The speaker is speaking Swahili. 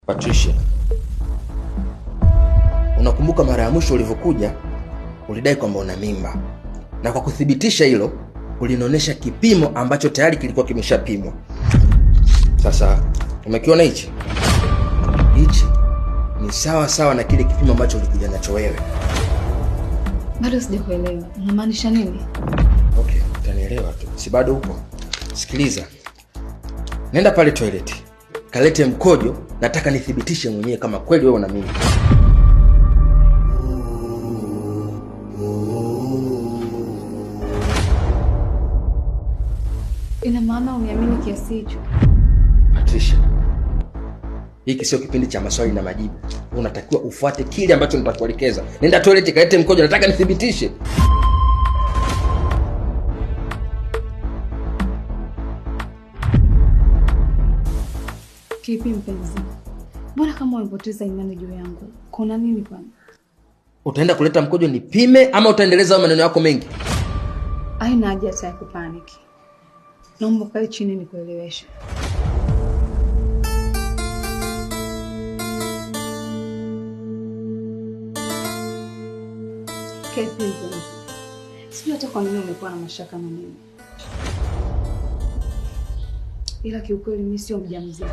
Patricia, unakumbuka mara ya mwisho ulivyokuja ulidai kwamba una mimba, na kwa kuthibitisha hilo ulinionyesha kipimo ambacho tayari kilikuwa kimeshapimwa. Sasa umekiona hichi? Hichi ni sawa sawa na kile kipimo ambacho ulikuja nacho wewe. Bado sijakuelewa. Unamaanisha nini? Okay, utanielewa tu. Si bado upo? Sikiliza. Nenda pale toilet. Kalete mkojo, nataka nithibitishe mwenyewe kama kweli wewe una mimba. Ina maana uniamini kiasi hicho? Patricia, hiki sio kipindi cha maswali na majibu. Unatakiwa ufuate kile ambacho nitakuelekeza. Nenda toilet, kalete mkojo, nataka nithibitishe. Kipi mpenzi? Mbona kama umepoteza imani juu yangu? Kuna nini kwani? Utaenda kuleta mkojo nipime ama utaendeleza maneno yako mengi? Haina haja ya kupaniki. Naomba kae chini nikueleweshe. Kipi mpenzi? Sijui hata kwa nini umekuwa na mashaka na mimi. Ila kiukweli mimi sio mjamzito.